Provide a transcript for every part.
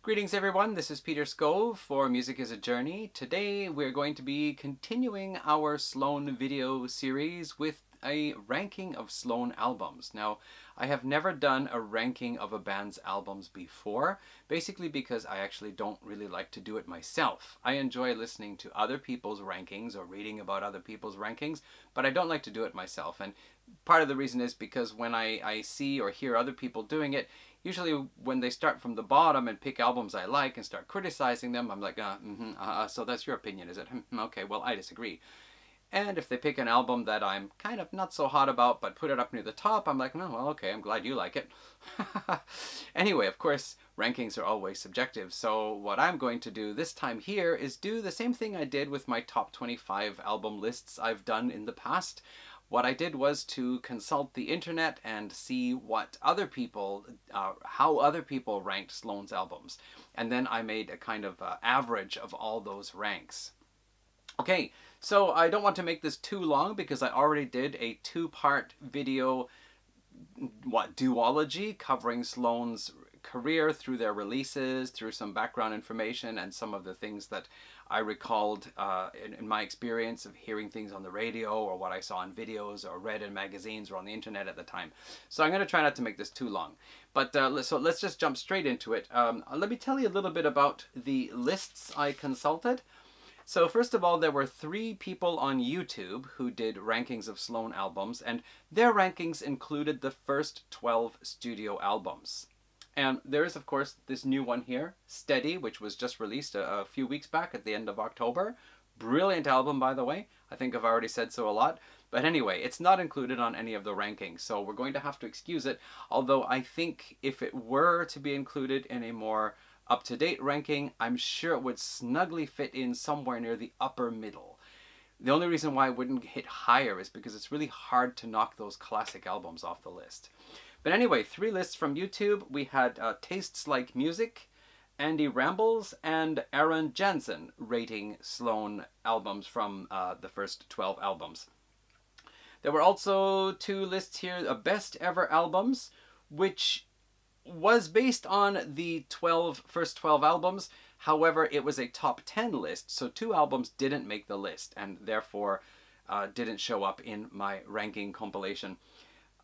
Greetings everyone, this is Peter Scove for Music is a Journey. Today we're going to be continuing our Sloan video series with a ranking of Sloan albums. Now, I have never done a ranking of a band's albums before, basically because I actually don't really like to do it myself. I enjoy listening to other people's rankings or reading about other people's rankings, but I don't like to do it myself. And part of the reason is because when I see or hear other people doing it, usually when they start from the bottom and pick albums I like and start criticizing them, I'm like, so that's your opinion, is it? Okay, well, I disagree. And if they pick an album that I'm kind of not so hot about, but put it up near the top, I'm like, no, well, okay, I'm glad you like it. Anyway, of course, rankings are always subjective. So what I'm going to do this time here is do the same thing I did with my top 25 album lists I've done in the past. What I did was to consult the internet and see what other people, how other people ranked Sloan's albums. And then I made a kind of average of all those ranks. Okay, so I don't want to make this too long because I already did a two-part video, duology, covering Sloan's career through their releases, through some background information and some of the things that I recalled in my experience of hearing things on the radio or what I saw in videos or read in magazines or on the internet at the time. So I'm going to try not to make this too long. But so let's just jump straight into it. Let me tell you a little bit about the lists I consulted. So first of all, there were 3 people on YouTube who did rankings of Sloan albums, and their rankings included the first 12 studio albums. And there is, of course, this new one here, Steady, which was just released a few weeks back at the end of October. Brilliant album, by the way. I think I've already said so a lot. But anyway, it's not included on any of the rankings, so we're going to have to excuse it. Although I think if it were to be included in a more up-to-date ranking, I'm sure it would snugly fit in somewhere near the upper middle. The only reason why it wouldn't hit higher is because it's really hard to knock those classic albums off the list. But anyway, 3 lists from YouTube. We had Tastes Like Music, Andy Rambles, and Aaron Jansen rating Sloan albums from the first 12 albums. There were also 2 lists here of best ever albums, which was based on the first 12 albums. However, it was a top 10 list, so 2 albums didn't make the list and therefore didn't show up in my ranking compilation.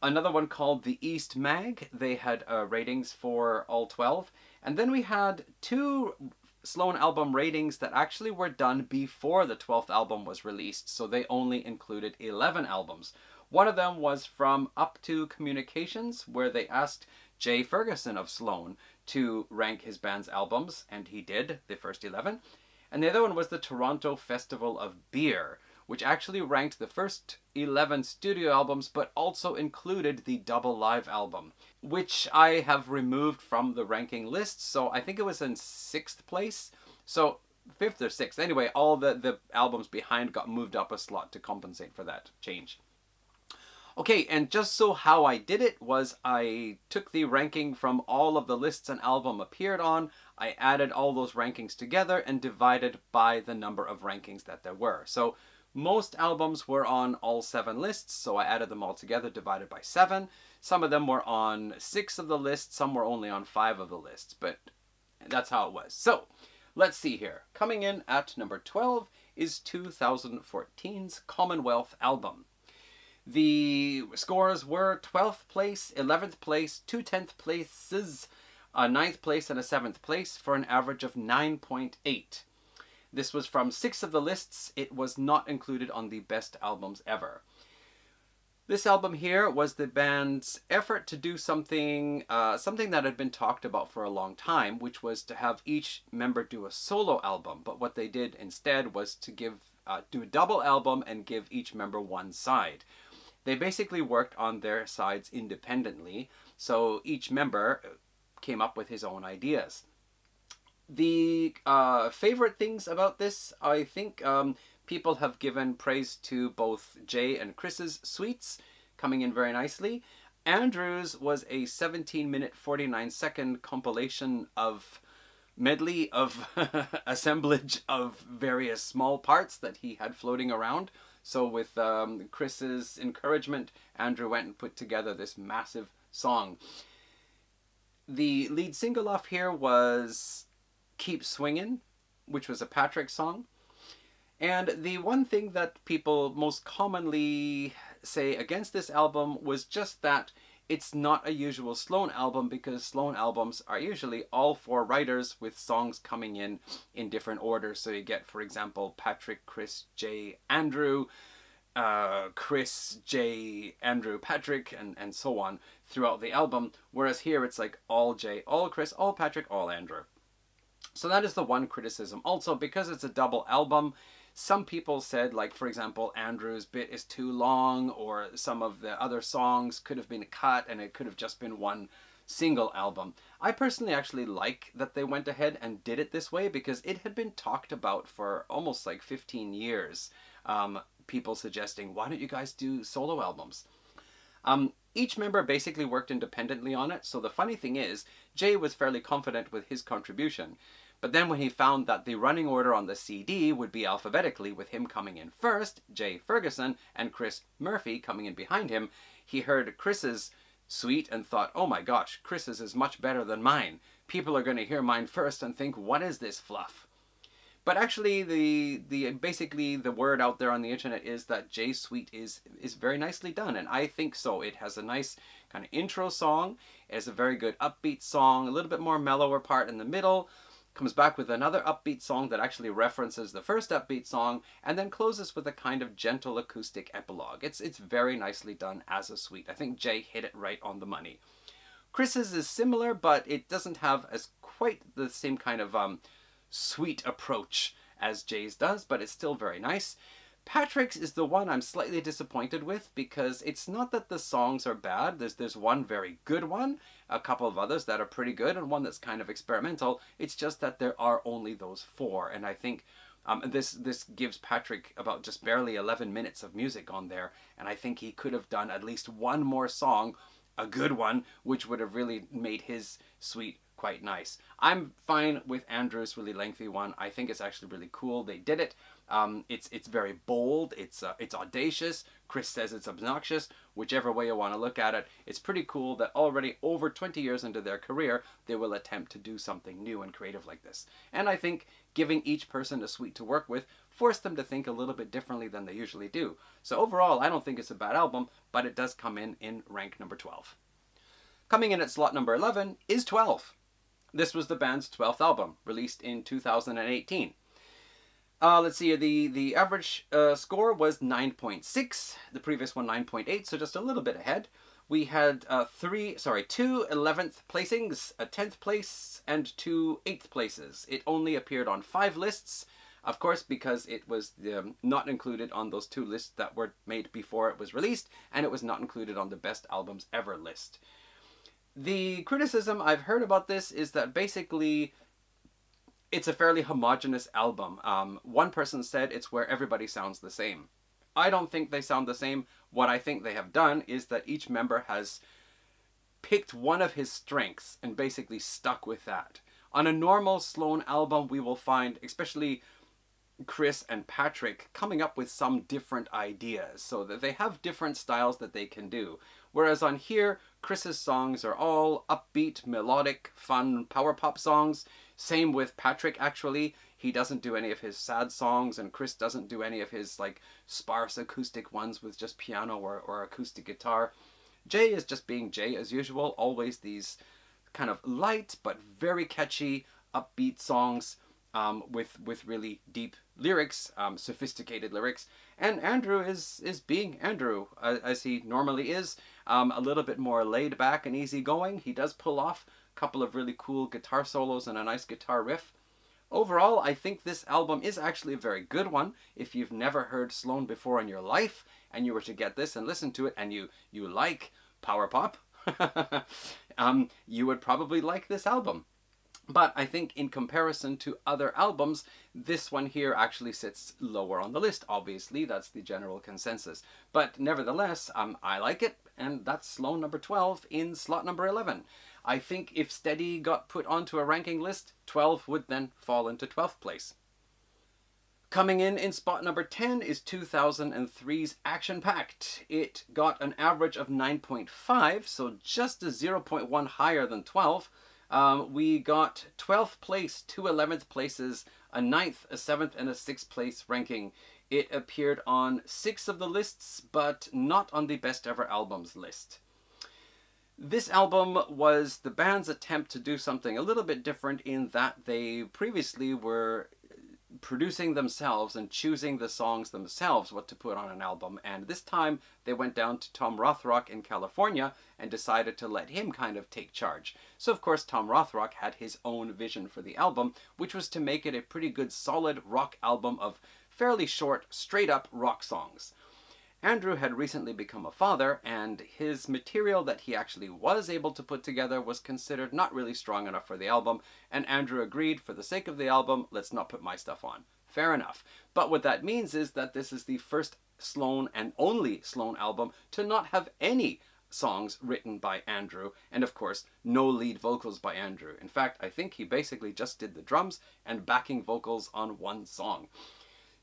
Another one called The East Mag, they had ratings for all 12. And then we had 2 Sloan album ratings that actually were done before the 12th album was released, so they only included 11 albums. One of them was from Up to Communications, where they asked Jay Ferguson of Sloan to rank his band's albums, and he did, the first 11. And the other one was the Toronto Festival of Beer, which actually ranked the first 11 studio albums, but also included the double live album, which I have removed from the ranking list, so I think it was in 6th place. So 5th or 6th. Anyway, all the albums behind got moved up a slot to compensate for that change. Okay, and just so how I did it was I took the ranking from all of the lists an album appeared on, I added all those rankings together and divided by the number of rankings that there were. So most albums were on all 7 lists, so I added them all together, divided by 7. Some of them were on 6 of the lists, some were only on 5 of the lists, but that's how it was. So, let's see here. Coming in at number 12 is 2014's Commonwealth album. The scores were 12th place, 11th place, 2 10th places, a 9th place, and a 7th place for an average of 9.8. This was from 6 of the lists. It was not included on the best albums ever. This album here was the band's effort to do something that had been talked about for a long time, which was to have each member do a solo album. But what they did instead was to do a double album and give each member one side. They basically worked on their sides independently, so each member came up with his own ideas. The favorite things about this, I think people have given praise to both Jay and Chris's suites, coming in very nicely. Andrew's was a 17-minute, 49-second compilation of medley of assemblage of various small parts that he had floating around. So with Chris's encouragement, Andrew went and put together this massive song. The lead single off here was Keep Swingin', which was a Patrick song. And the one thing that people most commonly say against this album was just that it's not a usual Sloan album, because Sloan albums are usually all four writers with songs coming in different orders. So you get, for example, Patrick, Chris, Jay, Andrew, Chris, Jay, Andrew, Patrick, and so on throughout the album. Whereas here it's like all Jay, all Chris, all Patrick, all Andrew. So that is the one criticism. Also, because it's a double album, some people said, like, for example, Andrew's bit is too long, or some of the other songs could have been cut and it could have just been one single album. I personally actually like that they went ahead and did it this way, because it had been talked about for almost like 15 years. People suggesting, why don't you guys do solo albums? Each member basically worked independently on it, so the funny thing is, Jay was fairly confident with his contribution. But then when he found that the running order on the CD would be alphabetically, with him coming in first, Jay Ferguson, and Chris Murphy coming in behind him, he heard Chris's suite and thought, oh my gosh, Chris's is much better than mine. People are going to hear mine first and think, what is this fluff? But actually, basically the word out there on the internet is that Jay's suite is very nicely done, and I think so. It has a nice kind of intro song, it has a very good upbeat song, a little bit more mellower part in the middle, comes back with another upbeat song that actually references the first upbeat song, and then closes with a kind of gentle acoustic epilogue. It's very nicely done as a suite. I think Jay hit it right on the money. Chris's is similar, but it doesn't have as quite the same kind of sweet approach as Jay's does, but it's still very nice. Patrick's is the one I'm slightly disappointed with, because it's not that the songs are bad. There's one very good one, a couple of others that are pretty good, and one that's kind of experimental. It's just that there are only those four, and I think this gives Patrick about just barely 11 minutes of music on there, and I think he could have done at least one more song, a good one, which would have really made his suite quite nice. I'm fine with Andrew's really lengthy one. I think it's actually really cool. They did it. It's very bold. It's audacious. Chris says it's obnoxious. Whichever way you want to look at it, it's pretty cool that already over 20 years into their career, they will attempt to do something new and creative like this. And I think giving each person a suite to work with forced them to think a little bit differently than they usually do. So overall, I don't think it's a bad album, but it does come in rank number 12. Coming in at slot number 11 is 12. This was the band's 12th album, released in 2018. Let's see, the average score was 9.6, the previous one 9.8, so just a little bit ahead. We had two 11th placings, a 10th place, and two 8th places. It only appeared on 5 lists, of course, because it was not included on those 2 lists that were made before it was released, and it was not included on the Best Albums Ever list. The criticism I've heard about this is that basically it's a fairly homogeneous album. One person said it's where everybody sounds the same. I don't think they sound the same. What I think they have done is that each member has picked one of his strengths and basically stuck with that. On a normal Sloan album, we will find, especially Chris and Patrick, coming up with some different ideas, so that they have different styles that they can do. Whereas on here, Chris's songs are all upbeat, melodic, fun power pop songs. Same with Patrick, actually. He doesn't do any of his sad songs, and Chris doesn't do any of his like sparse acoustic ones with just piano or acoustic guitar. Jay is just being Jay as usual, always these kind of light but very catchy, upbeat songs with really deep lyrics, sophisticated lyrics. And Andrew is being Andrew, as he normally is, a little bit more laid back and easygoing. He does pull off a couple of really cool guitar solos and a nice guitar riff. Overall, I think this album is actually a very good one. If you've never heard Sloan before in your life, and you were to get this and listen to it, and you like power pop, you would probably like this album. But I think in comparison to other albums, this one here actually sits lower on the list. Obviously, that's the general consensus. But nevertheless, I like it, and that's Sloan number 12 in slot number 11. I think if Steady got put onto a ranking list, 12 would then fall into 12th place. Coming in spot number 10 is 2003's Action Packed. It got an average of 9.5, so just a 0.1 higher than 12. We got 12th place, 2 11th places, a 9th, a 7th, and a 6th place ranking. It appeared on 6 of the lists, but not on the best ever albums list. This album was the band's attempt to do something a little bit different in that they previously were producing themselves and choosing the songs themselves what to put on an album, and this time they went down to Tom Rothrock in California and decided to let him kind of take charge. So of course Tom Rothrock had his own vision for the album, which was to make it a pretty good solid rock album of fairly short, straight up rock songs. Andrew had recently become a father, and his material that he actually was able to put together was considered not really strong enough for the album, and Andrew agreed, for the sake of the album, let's not put my stuff on. Fair enough. But what that means is that this is the first Sloan and only Sloan album to not have any songs written by Andrew, and of course, no lead vocals by Andrew. In fact, I think he basically just did the drums and backing vocals on one song.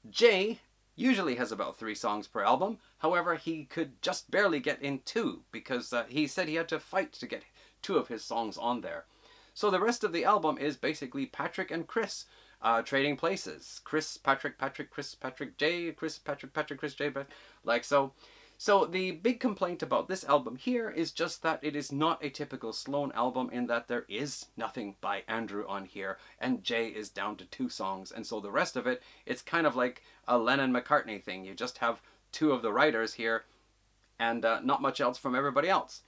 Jay usually has about 3 songs per album. However, he could just barely get in 2 because he said he had to fight to get 2 of his songs on there. So the rest of the album is basically Patrick and Chris trading places. Chris, Patrick, Patrick, Chris, Patrick, Jay, Chris, Patrick, Patrick, Chris, Jay, like so. So the big complaint about this album here is just that it is not a typical Sloan album in that there is nothing by Andrew on here, and Jay is down to 2 songs, and so the rest of it, it's kind of like a Lennon-McCartney thing. You just have 2 of the writers here, and not much else from everybody else.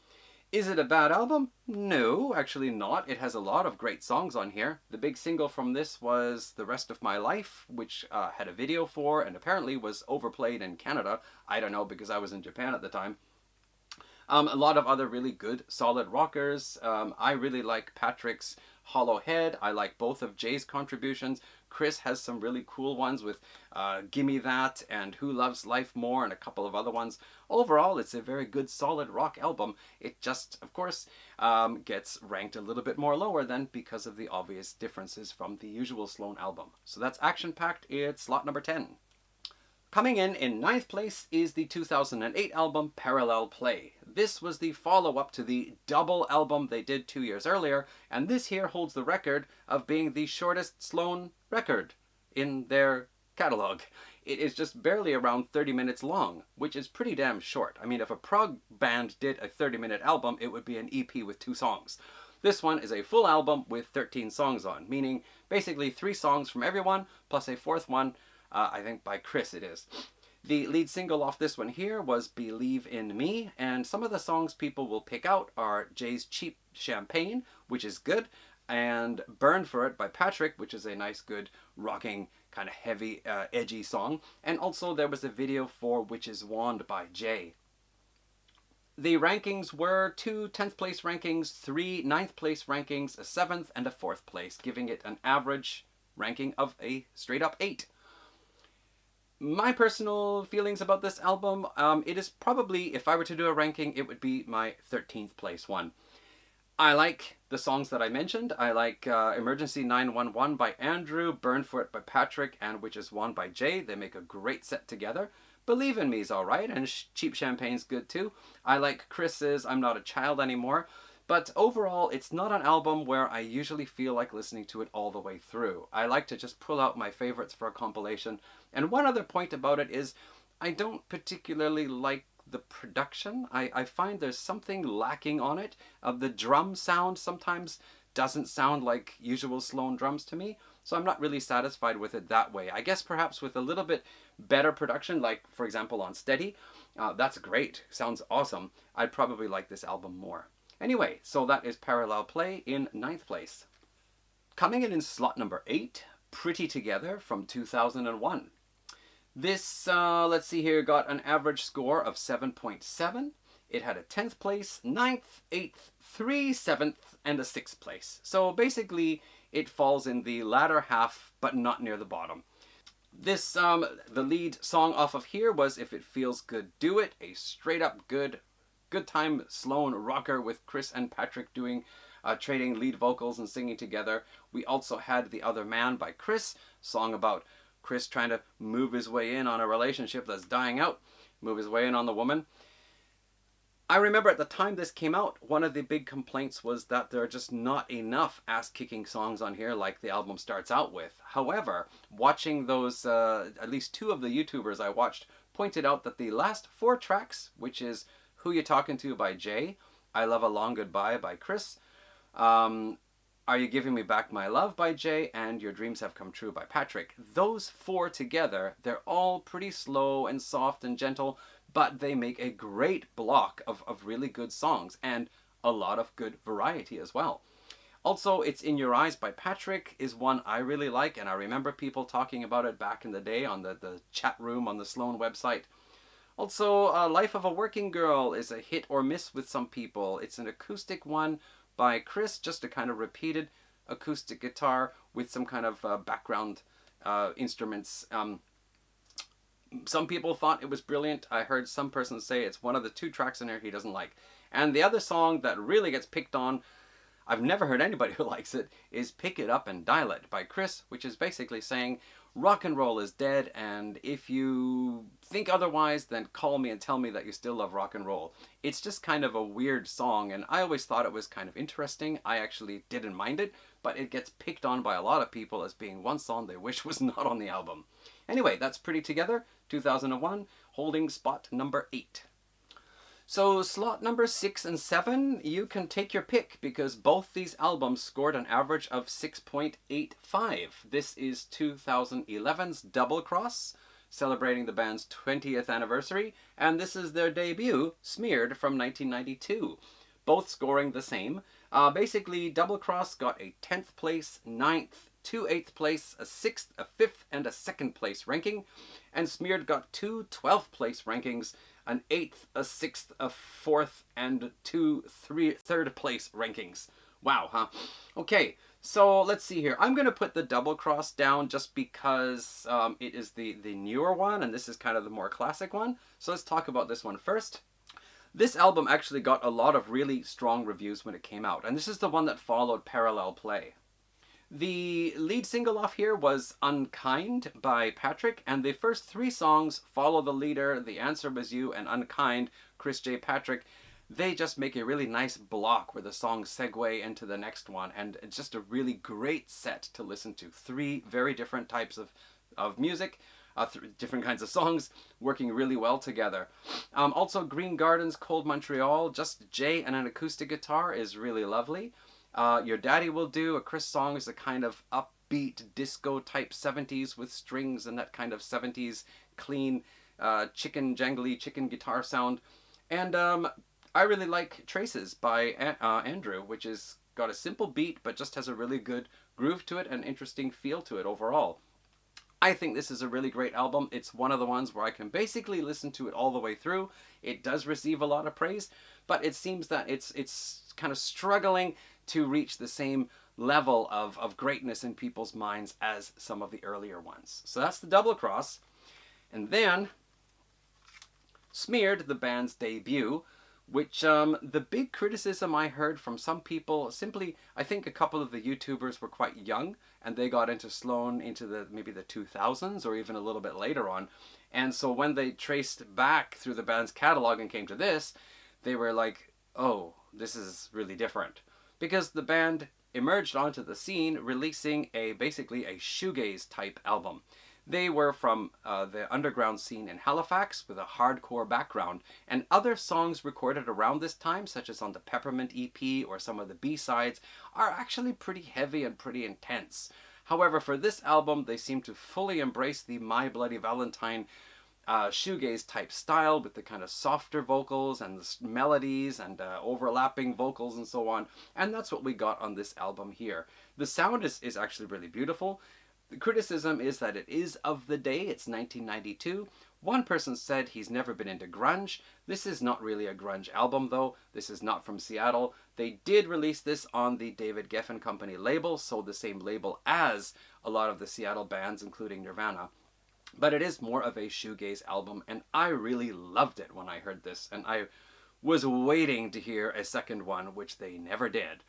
Is it a bad album? No, actually not. It has a lot of great songs on here. The big single from this was The Rest of My Life, which had a video for and apparently was overplayed in Canada. I don't know because I was in Japan at the time. A lot of other really good, solid rockers. I really like Patrick's Hollow Head. I like both of Jay's contributions. Chris has some really cool ones with Gimme That and Who Loves Life More and a couple of other ones. Overall, it's a very good, solid rock album. It just, of course, gets ranked a little bit more lower than because of the obvious differences from the usual Sloan album. So that's action-packed. It's slot number 10. Coming in 9th place is the 2008 album Parallel Play. This was the follow-up to the double album they did 2 years earlier, and this here holds the record of being the shortest Sloan record in their catalogue. It is just barely around 30 minutes long, which is pretty damn short. I mean, if a prog band did a 30-minute album, it would be an EP with 2 songs. This one is a full album with 13 songs on, meaning basically 3 songs from everyone, plus a 4th one, I think by Chris it is. The lead single off this one here was Believe in Me, and some of the songs people will pick out are Jay's Cheap Champagne, which is good, and Burn For It by Patrick, which is a nice, good, rocking, kind of heavy, edgy song. And also there was a video for Witch's Wand by Jay. The rankings were 2 10th place rankings, 3 9th place rankings, a 7th, and a 4th place, giving it an average ranking of a straight up 8. My personal feelings about this album, it is probably, if I were to do a ranking, it would be my 13th place one. I like the songs that I mentioned. I like Emergency 911 by Andrew, Burn For It by Patrick, and Witch's Wand by Jay. They make a great set together. Believe in Me is alright, and Cheap Champagne's good too. I like Chris's I'm Not a Child Anymore. But overall, it's not an album where I usually feel like listening to it all the way through. I like to just pull out my favorites for a compilation. And one other point about it is I don't particularly like the production. I find there's something lacking on it. The drum sound sometimes doesn't sound like usual Sloan drums to me. So I'm not really satisfied with it that way. I guess perhaps with a little bit better production, like for example on Steady, that's great. Sounds awesome. I'd probably like this album more. Anyway, so that is Parallel Play in 9th place. Coming in slot number 8, Pretty Together from 2001. This, let's see here, got an average score of 7.7. It had a 10th place, 9th, 8th, 3 7th, and a 6th place. So basically, it falls in the latter half, but not near the bottom. This, the lead song off of here was If It Feels Good, Do It, a straight up good time Sloan rocker with Chris and Patrick doing trading lead vocals and singing together. We also had The Other Man by Chris, song about Chris trying to move his way in on a relationship that's dying out, move his way in on the woman. I remember at the time this came out, one of the big complaints was that there are just not enough ass-kicking songs on here like the album starts out with. However, watching those, at least two of the YouTubers I watched pointed out that the last 4 tracks, which is Who You Talking To by Jay, I Love a Long Goodbye by Chris, Are You Giving Me Back My Love by Jay, and Your Dreams Have Come True by Patrick. Those 4 together, they're all pretty slow and soft and gentle, but they make a great block of really good songs and a lot of good variety as well. Also, It's In Your Eyes by Patrick is one I really like, and I remember people talking about it back in the day on the chat room on the Sloan website. Also, Life of a Working Girl is a hit or miss with some people. It's an acoustic one by Chris, just a kind of repeated acoustic guitar with some kind of background instruments. Some people thought it was brilliant. I heard some person say it's one of the 2 tracks in there he doesn't like. And the other song that really gets picked on, I've never heard anybody who likes it, is Pick It Up and Dial It by Chris, which is basically saying rock and roll is dead, and if you think otherwise, then call me and tell me that you still love rock and roll. It's just kind of a weird song, and I always thought it was kind of interesting. I actually didn't mind it, but it gets picked on by a lot of people as being one song they wish was not on the album. Anyway, that's Pretty Together, 2001, holding spot number 8. So slot number 6 and 7, you can take your pick because both these albums scored an average of 6.85. This is 2011's Double Cross, celebrating the band's 20th anniversary, and this is their debut, Smeared, from 1992. Both scoring the same. Basically, Double Cross got a 10th place, 9th, 2 8th place, a 6th, a 5th, and a 2nd place ranking, and Smeared got 2 12th place rankings, an 8th, a 6th, a 4th, and 2 3rd place rankings. Wow, huh? Okay, so let's see here. I'm going to put the Double Cross down just because it is the newer one, and this is kind of the more classic one. So let's talk about this one first. This album actually got a lot of really strong reviews when it came out, and this is the one that followed Parallel Play. The lead single off here was Unkind by Patrick, and the first 3 songs, Follow the Leader, The Answer Was You, and Unkind, Chris J. Patrick, they just make a really nice block where the songs segue into the next one, and it's just a really great set to listen to. 3 very different types of music, different kinds of songs, working really well together. Also, Green Gardens, Cold Montreal, just Jay and an acoustic guitar is really lovely. Your Daddy Will Do, a Chris song, is a kind of upbeat disco type 70s with strings and that kind of 70s clean jangly chicken guitar sound. And I really like Traces by Andrew, which is got a simple beat but just has a really good groove to it and interesting feel to it overall. I think this is a really great album. It's one of the ones where I can basically listen to it all the way through. It does receive a lot of praise, but it seems that it's kind of struggling to reach the same level of greatness in people's minds as some of the earlier ones. So that's the Double Cross. And then Smeared, the band's debut, which the big criticism I heard from some people, simply, I think a couple of the YouTubers were quite young, and they got into Sloan into maybe the 2000s or even a little bit later on. And so when they traced back through the band's catalog and came to this, they were like, oh, this is really different. Because the band emerged onto the scene releasing basically a shoegaze type album. They were from the underground scene in Halifax with a hardcore background, and other songs recorded around this time, such as on the Peppermint EP or some of the B-sides, are actually pretty heavy and pretty intense. However, for this album, they seem to fully embrace the My Bloody Valentine shoegaze type style with the kind of softer vocals and the melodies and overlapping vocals and so on, and that's what we got on this album here. The sound is actually really beautiful. The criticism is that it is of the day. It's 1992. One person said he's never been into grunge. This is not really a grunge album though. This is not from Seattle. They did release this on the David Geffen Company label, so the same label as a lot of the Seattle bands, including Nirvana. But it is more of a shoegaze album, and I really loved it when I heard this, and I was waiting to hear a second one, which they never did.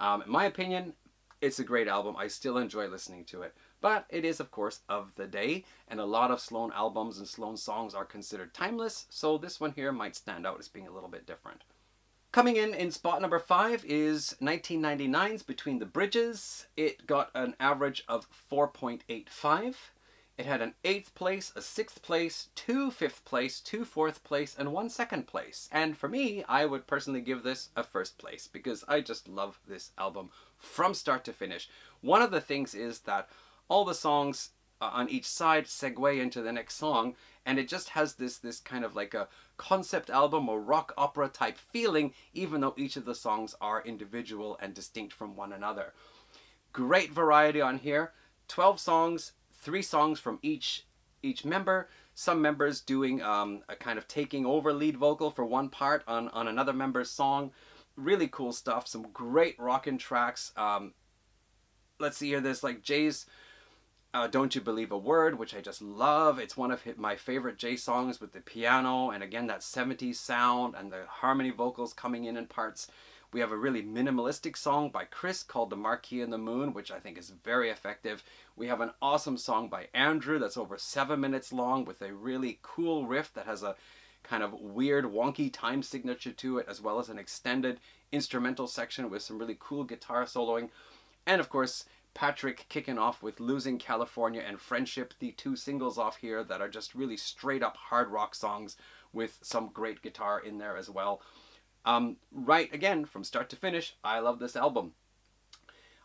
In my opinion, It's a great album. I still enjoy listening to it. But it is, of course, of the day, and a lot of Sloan albums and Sloan songs are considered timeless, so this one here might stand out as being a little bit different. Coming in spot number 5 is 1999's Between the Bridges. It got an average of 4.85. It had an 8th place, a 6th place, 2 5th place, 2 4th place, and 1 2nd place. And for me, I would personally give this a 1st place because I just love this album from start to finish. One of the things is that all the songs on each side segue into the next song, and it just has this kind of like a concept album or rock opera type feeling, even though each of the songs are individual and distinct from one another. Great variety on here. 12 songs, 3 songs from each member. Some members doing a kind of taking over lead vocal for one part on another member's song. Really cool stuff. Some great rockin' tracks. Let's see here. There's like Jay's Don't You Believe a Word, which I just love. It's one of my favorite Jay songs with the piano, and again that 70s sound and the harmony vocals coming in parts. We have a really minimalistic song by Chris called The Marquee and the Moon, which I think is very effective. We have an awesome song by Andrew that's over 7 minutes long with a really cool riff that has a kind of weird wonky time signature to it, as well as an extended instrumental section with some really cool guitar soloing. And of course, Patrick kicking off with Losing California and Friendship, the 2 singles off here that are just really straight up hard rock songs with some great guitar in there as well. Right, again, from start to finish, I love this album.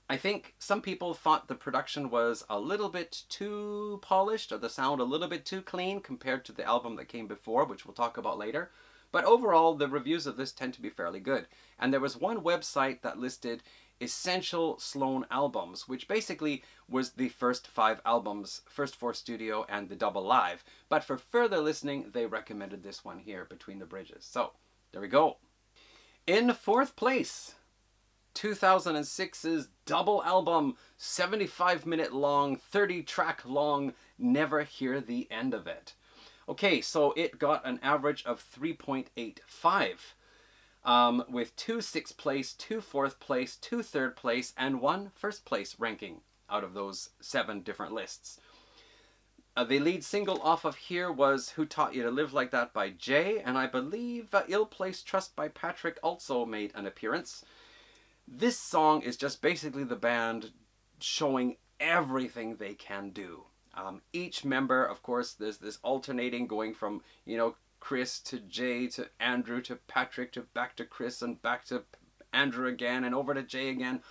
I think some people thought the production was a little bit too polished, or the sound a little bit too clean compared to the album that came before, which we'll talk about later. But overall, the reviews of this tend to be fairly good. And there was one website that listed Essential Sloan Albums, which basically was the first 5 albums, first 4 studio and the double live. But for further listening, they recommended this one here, Between the Bridges. So, there we go. In 4th place, 2006's double album, 75-minute long, 30-track long, Never Hear the End of It. Okay, so it got an average of 3.85, with 2 6th place, 2 4th place, 2 3rd place, and 1 1st place ranking out of those 7 different lists. The lead single off of here was Who Taught You to Live Like That by Jay, and I believe Ill Placed Trust by Patrick also made an appearance. This song is just basically the band showing everything they can do. Each member, of course, there's this alternating going from, Chris to Jay to Andrew to Patrick to back to Chris and back to Andrew again and over to Jay again.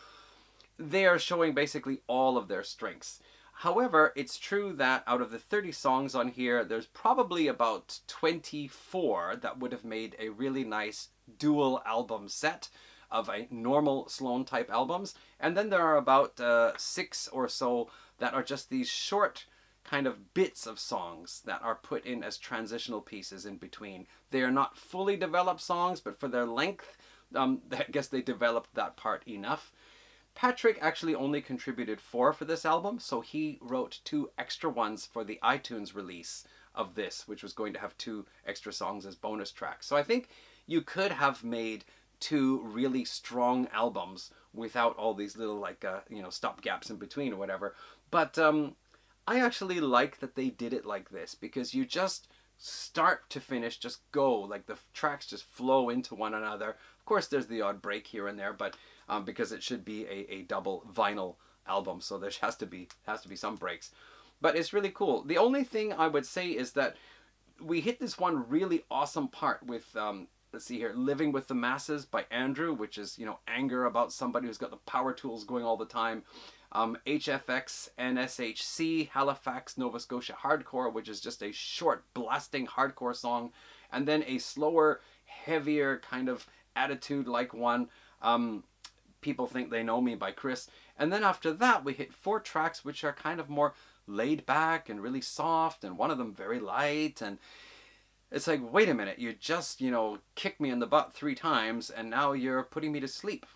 They are showing basically all of their strengths. However, it's true that out of the 30 songs on here, there's probably about 24 that would have made a really nice dual album set of a normal Sloan type albums. And then there are about 6 or so that are just these short kind of bits of songs that are put in as transitional pieces in between. They are not fully developed songs, but for their length, I guess they developed that part enough. Patrick actually only contributed 4 for this album, so he wrote 2 extra ones for the iTunes release of this, which was going to have 2 extra songs as bonus tracks. So I think you could have made 2 really strong albums without all these little stop gaps in between or whatever. But I actually like that they did it like this, because you just start to finish just go, like the tracks just flow into one another. Of course there's the odd break here and there, but because it should be a double vinyl album, so there has to be some breaks. But it's really cool. The only thing I would say is that we hit this one really awesome part with let's see here, Living with the Masses by Andrew, which is, anger about somebody who's got the power tools going all the time. HFX NSHC, Halifax, Nova Scotia Hardcore, which is just a short, blasting hardcore song. And then a slower, heavier kind of attitude-like one, People Think They Know Me by Chris. And then after that, we hit 4 tracks which are kind of more laid back and really soft, and one of them very light, and it's like, wait a minute, you just, kicked me in the butt 3 times, and now you're putting me to sleep.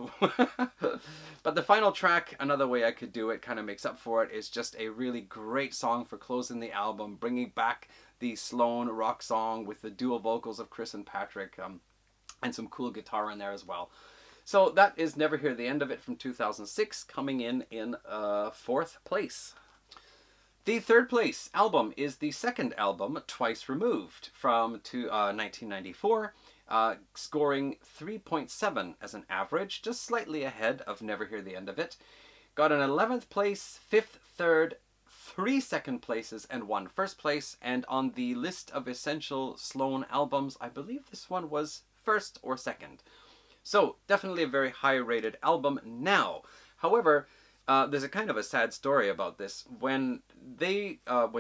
But the final track, Another Way I Could Do It, kind of makes up for it. It's just a really great song for closing the album, bringing back the Sloan rock song with the dual vocals of Chris and Patrick, and some cool guitar in there as well. So that is Never Hear the End of It from 2006, coming in fourth place. The third place album is the second album, Twice Removed, from 1994, scoring 3.7 as an average, just slightly ahead of Never Hear the End of It. Got an 11th place, 5th, 3rd, 3 second places, and 1 first place. And on the list of essential Sloan albums, I believe this one was first or second. So definitely a very high rated album now. However, there's a kind of a sad story about this. When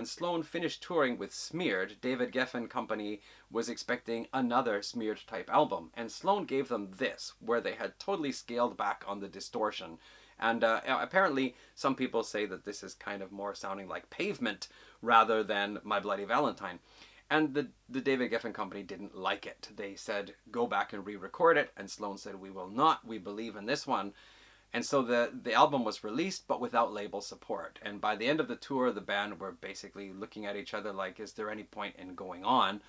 Sloan finished touring with Smeared, David Geffen Company was expecting another Smeared type album, and Sloan gave them this, where they had totally scaled back on the distortion. And apparently some people say that this is kind of more sounding like Pavement rather than My Bloody Valentine. And the David Geffen Company didn't like it. They said, go back and re-record it. And Sloan said, we will not. We believe in this one. And so the album was released, but without label support. And by the end of the tour, the band were basically looking at each other like, is there any point in going on?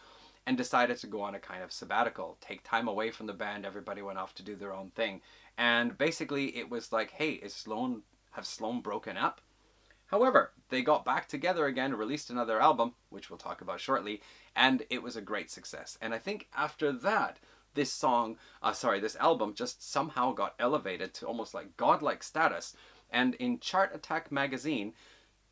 And decided to go on a kind of sabbatical, take time away from the band. Everybody went off to do their own thing. And basically it was like, hey, have Sloan broken up? However, they got back together again, released another album, which we'll talk about shortly, and it was a great success. And I think after that, this album just somehow got elevated to almost like godlike status. And in Chart Attack magazine,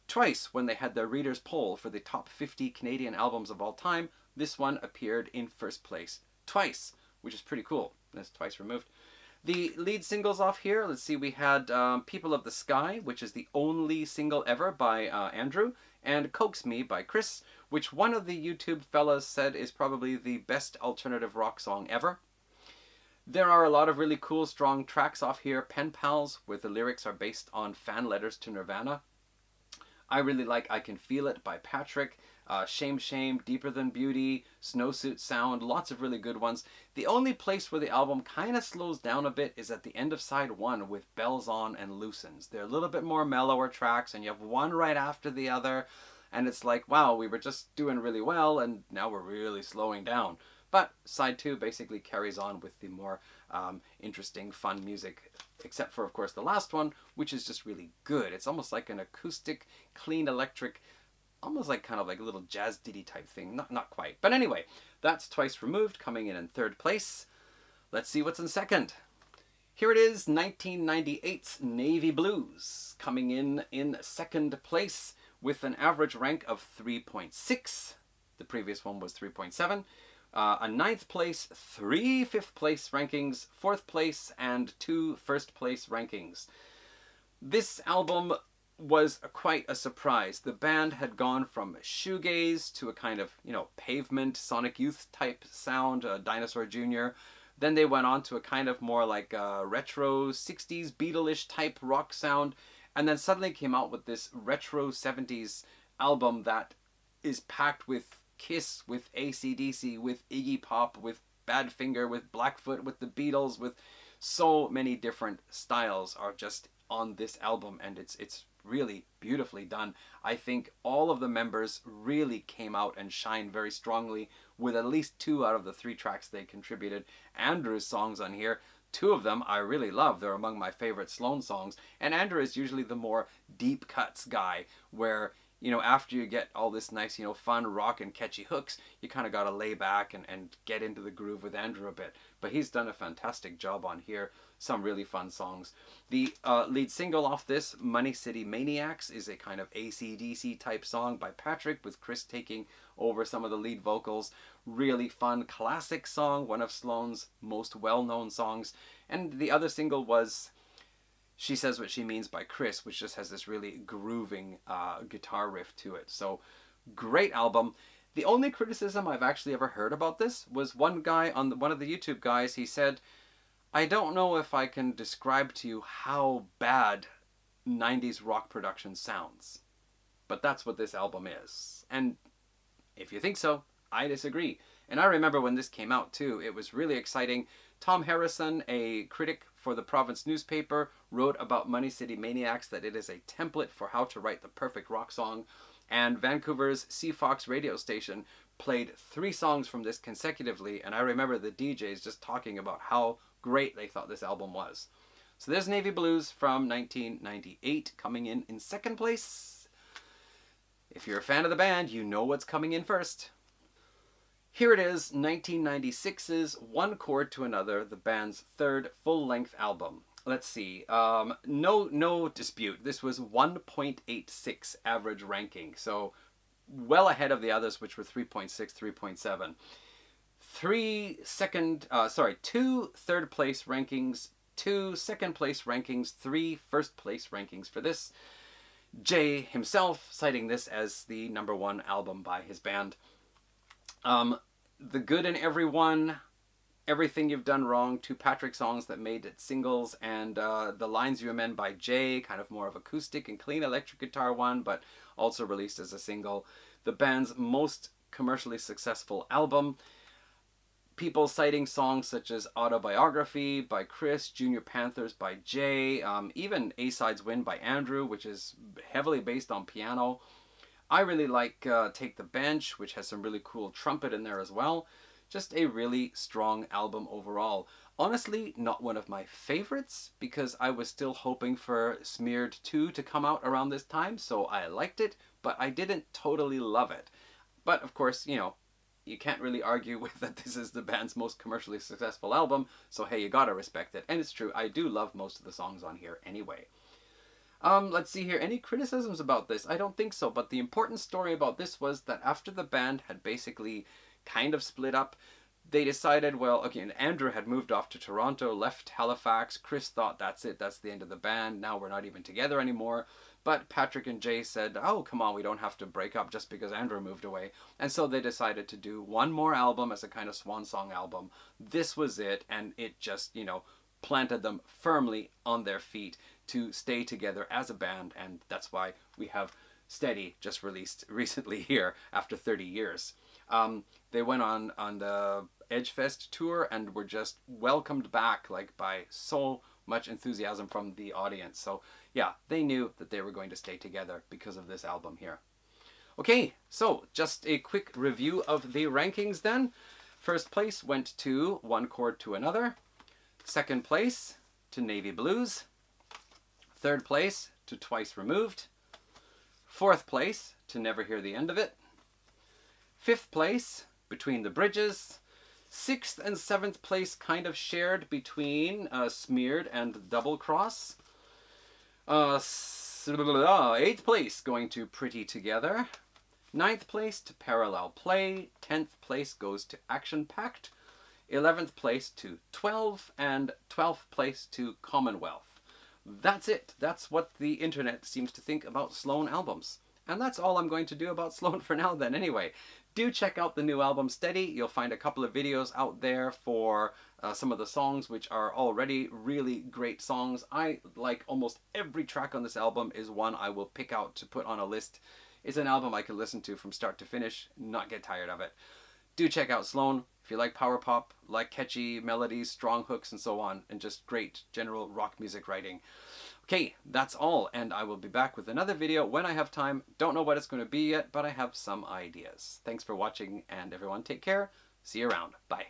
twice when they had their readers' poll for the top 50 Canadian albums of all time, this one appeared in first place twice, which is pretty cool. That's Twice Removed. The lead singles off here, let's see, we had People of the Sky, which is the only single ever by Andrew, and Coax Me by Chris, which one of the YouTube fellas said is probably the best alternative rock song ever. There are a lot of really cool, strong tracks off here. Pen Pals, where the lyrics are based on fan letters to Nirvana. I really like I Can Feel It by Patrick. Shame Shame, Deeper Than Beauty, Snowsuit Sound, lots of really good ones. The only place where the album kind of slows down a bit is at the end of side 1 with Bells On and Loosens. They're a little bit more mellower tracks, and you have one right after the other, and it's like, wow, we were just doing really well, and now we're really slowing down. But side 2 basically carries on with the more interesting, fun music, except for, of course, the last one, which is just really good. It's almost like an acoustic, clean electric, almost like kind of like a little jazz ditty type thing. Not quite. But anyway, that's Twice Removed, coming in third place. Let's see what's in second. Here it is, 1998's Navy Blues, coming in second place with an average rank of 3.6. The previous one was 3.7. A 9th place, 3 5th place rankings, 4th place, and 2 first place rankings. This album was quite a surprise. The band had gone from shoegaze to a kind of, Pavement, Sonic Youth type sound, Dinosaur Jr. Then they went on to a kind of more like retro 60s Beatle-ish type rock sound, and then suddenly came out with this retro 70s album that is packed with Kiss, with AC/DC, with Iggy Pop, with Badfinger, with Blackfoot, with the Beatles, with so many different styles are just on this album, and it's really beautifully done. I think all of the members really came out and shined very strongly with at least 2 out of the 3 tracks they contributed. Andrew's songs on here, 2 of them I really love. They're among my favorite Sloan songs, and Andrew is usually the more deep cuts guy, where after you get all this nice, fun rock and catchy hooks, you kind of got to lay back and get into the groove with Andrew a bit. But he's done a fantastic job on here. Some really fun songs. The lead single off this, Money City Maniacs, is a kind of AC/DC type song by Patrick, with Chris taking over some of the lead vocals. Really fun, classic song, one of Sloan's most well-known songs. And the other single was She Says What She Means by Chris, which just has this really grooving guitar riff to it. So, great album. The only criticism I've actually ever heard about this was one guy on one of the YouTube guys. He said, I don't know if I can describe to you how bad 90s rock production sounds, but that's what this album is. And if you think so, I disagree. And I remember when this came out too, it was really exciting. Tom Harrison, a critic for the Province newspaper, wrote about Money City Maniacs that it is a template for how to write the perfect rock song. And Vancouver's CFox radio station played 3 songs from this consecutively, and I remember the DJs just talking about how great they thought this album was. So there's Navy Blues from 1998 coming in second place. If you're a fan of the band, you know what's coming in first. Here it is, 1996's One Chord to Another, the band's third full-length album. Let's see, no dispute. This was 1.86 average ranking, so well ahead of the others, which were 3.6, 3.7. Two third place rankings, 2 second place rankings, 3 first place rankings for this. Jay himself citing this as the #1 album by his band. The Good in Everyone, Everything You've Done Wrong, 2 Patrick songs that made it singles, and The Lines You Amend by Jay, kind of more of acoustic and clean electric guitar one, but also released as a single. The band's most commercially successful album. People citing songs such as Autobiography by Chris, Junior Panthers by Jay, even A-Sides Win by Andrew, which is heavily based on piano. I really like Take the Bench, which has some really cool trumpet in there as well. Just a really strong album overall. Honestly, not one of my favorites, because I was still hoping for Smeared 2 to come out around this time, so I liked it, but I didn't totally love it. But of course, you know, you can't really argue with that this is the band's most commercially successful album, so hey, you gotta respect it. And it's true, I do love most of the songs on here anyway. Let's see here. Any criticisms about this? I don't think so, but the important story about this was that after the band had basically kind of split up, they decided, well, okay, and Andrew had moved off to Toronto, left Halifax. Chris thought, that's it, that's the end of the band. Now we're not even together anymore. But Patrick and Jay said, oh, come on, we don't have to break up just because Andrew moved away. And so they decided to do one more album as a kind of swan song album. This was it, and it just, you know, planted them firmly on their feet to stay together as a band, and that's why we have Steady just released recently here after 30 years. They went on the Edgefest tour and were just welcomed back like by so much enthusiasm from the audience. So yeah, they knew that they were going to stay together because of this album here. Okay, so just a quick review of the rankings then. First place went to One Chord to Another. Second place to Navy Blues. Third place to Twice Removed. Fourth place to Never Hear the End of It. Fifth place, Between the Bridges. Sixth and seventh place kind of shared between Smeared and Double Cross. Eighth place going to Pretty Together. Ninth place to Parallel Play. 10th place goes to Action Packed. 11th place to 12, and 12th place to Commonwealth. That's it. That's what the internet seems to think about Sloan albums. And that's all I'm going to do about Sloan for now then anyway. Do check out the new album Steady. You'll find a couple of videos out there for some of the songs, which are already really great songs. I like almost every track on this album is one I will pick out to put on a list. It's an album I can listen to from start to finish, not get tired of it. Do check out Sloan if you like power pop, like catchy melodies, strong hooks, and so on, and just great general rock music writing. Okay, that's all, and I will be back with another video when I have time. Don't know what it's going to be yet, but I have some ideas. Thanks for watching, and everyone take care. See you around. Bye.